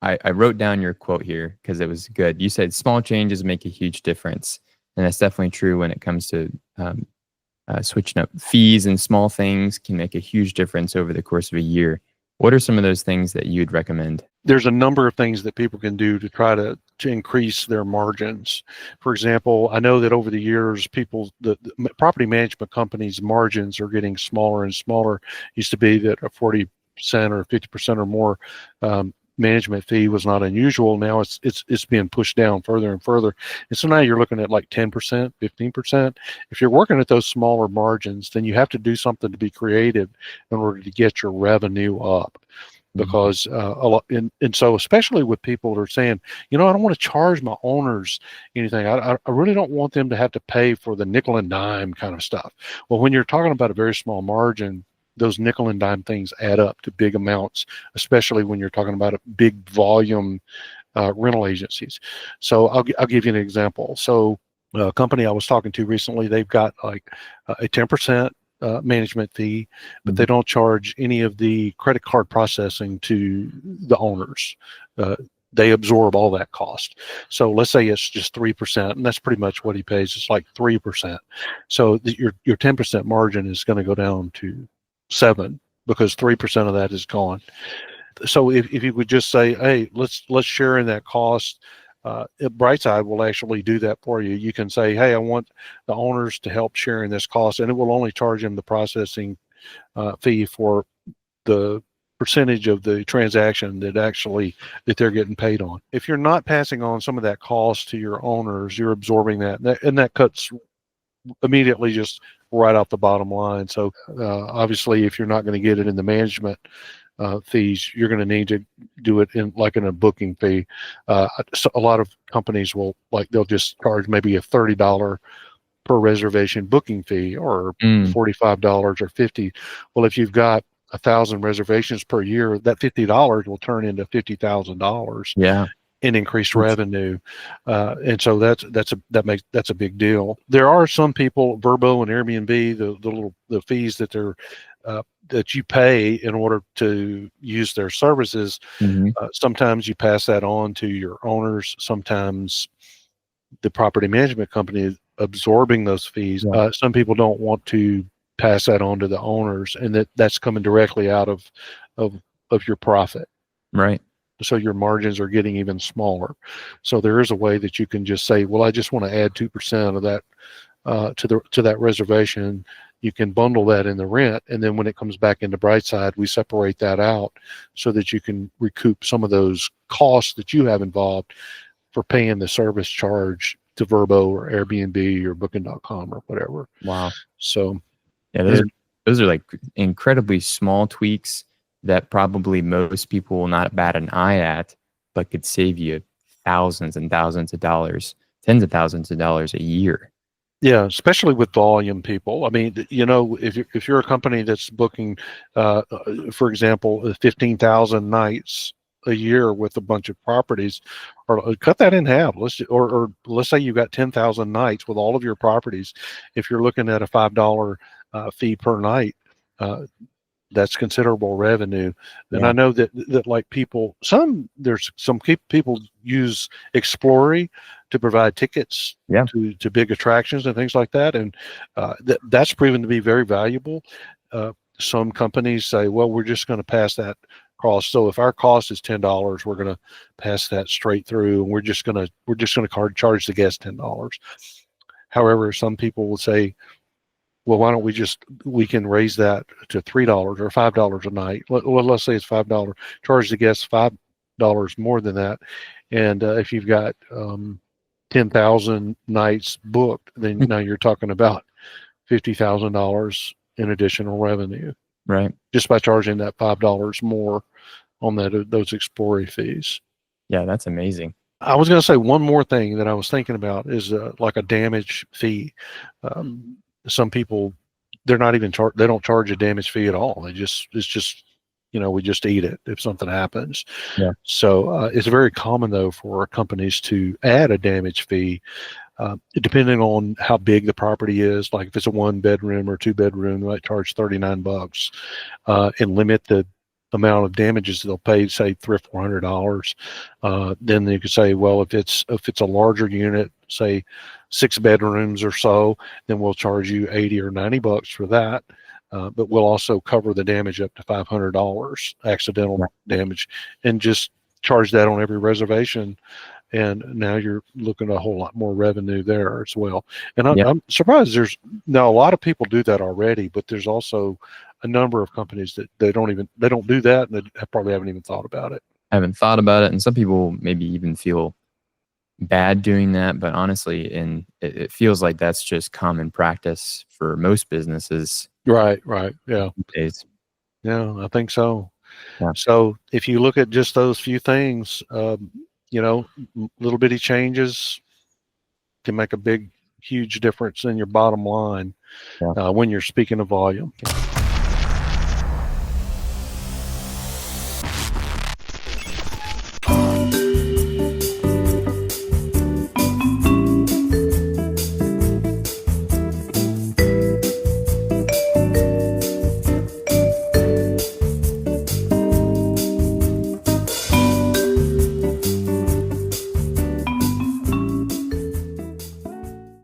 I wrote down your quote here because it was good. You said small changes make a huge difference. And that's definitely true when it comes to switching up fees, and small things can make a huge difference over the course of a year. What are some of those things that you'd recommend? There's a number of things that people can do to try to increase their margins. For example, I know that over the years, the property management companies' margins are getting smaller and smaller. It used to be that a 40% or 50% or more management fee was not unusual. Now it's being pushed down further and further. And so now you're looking at like 10%, 15%. If you're working at those smaller margins, then you have to do something to be creative in order to get your revenue up. Because a lot, and so especially with people that are saying, I don't want to charge my owners anything. I really don't want them to have to pay for the nickel and dime kind of stuff. Well, when you're talking about a very small margin, those nickel and dime things add up to big amounts, especially when you're talking about a big volume rental agencies. So I'll give you an example. So a company I was talking to recently, they've got like a 10% management fee, but they don't charge any of the credit card processing to the owners. They absorb all that cost. So let's say it's just 3%, and that's pretty much what he pays. It's like 3%. So your 10% margin is going to go down to 7 because 3% of that is gone. So if you would just say, hey, let's share in that cost. BrightSide will actually do that for you. You can say, hey, I want the owners to help share in this cost, and it will only charge them the processing fee for the percentage of the transaction that they're getting paid on. If you're not passing on some of that cost to your owners, you're absorbing that, and that cuts immediately just right off the bottom line. So obviously, if you're not going to get it in the management fees, you're going to need to do it in a booking fee. So a lot of companies they'll just charge maybe a $30 per reservation booking fee, or $45 or $50. Well, if you've got 1,000 reservations per year, that $50 will turn into $50,000. Yeah. In increased revenue, and so that's a big deal. There are some people, Vrbo and Airbnb, the fees that you pay in order to use their services. Sometimes you pass that on to your owners. Sometimes the property management company is absorbing those fees. Yeah. Some people don't want to pass that on to the owners, and that's coming directly out of your profit. Right. So your margins are getting even smaller. So there is a way that you can just say, well, I just want to add 2% of that to that reservation. You can bundle that in the rent, and then when it comes back into BrightSide, we separate that out so that you can recoup some of those costs that you have involved for paying the service charge to Vrbo or Airbnb or Booking.com or whatever. Wow. So yeah, those are like incredibly small tweaks that probably most people will not bat an eye at, but could save you thousands and thousands of dollars, tens of thousands of dollars a year. Yeah, especially with volume people. I mean, if you're a company that's booking, for example, 15,000 nights a year with a bunch of properties, or cut that in half. Let's say you've got 10,000 nights with all of your properties. If you're looking at a $5 fee per night, that's considerable revenue. And Yeah. I know that like there's some people use Explorer to provide tickets to big attractions and things like that. And that's proven to be very valuable. Some companies say, well, we're just going to pass that cost. So if our cost is $10, we're going to pass that straight through, and we're just going to charge the guest $10. However, some people will say, well, why don't we can raise that to $3 or $5 a night. Let's say it's $5. Charge the guests $5 more than that. And if you've got 10,000 nights booked, then now you're talking about $50,000 in additional revenue. Right. Just by charging that $5 more on those Explorer fees. Yeah, that's amazing. I was going to say one more thing that I was thinking about is like a damage fee. Some people, they're not even they don't charge a damage fee at all. We just eat it if something happens. Yeah. So it's very common though for companies to add a damage fee, depending on how big the property is. Like if it's a 1-bedroom or 2-bedroom, they might charge $39, and limit the amount of damages they'll pay, say $300 or $400. Then you could say, well, if it's a larger unit, say 6 bedrooms or so, then we'll charge you 80 or 90 bucks for that. But we'll also cover the damage up to $500, accidental damage, and just charge that on every reservation. And now you're looking at a whole lot more revenue there as well. And I'm surprised now a lot of people do that already, but there's also a number of companies that they don't do that, and they probably haven't even thought about it. Haven't thought about it, and some people maybe even feel bad doing that, but honestly, it feels like that's just common practice for most businesses. Right. Yeah. These days. Yeah, I think so. Yeah. So if you look at just those few things, little bitty changes can make a huge difference in your bottom line when you're speaking of volume.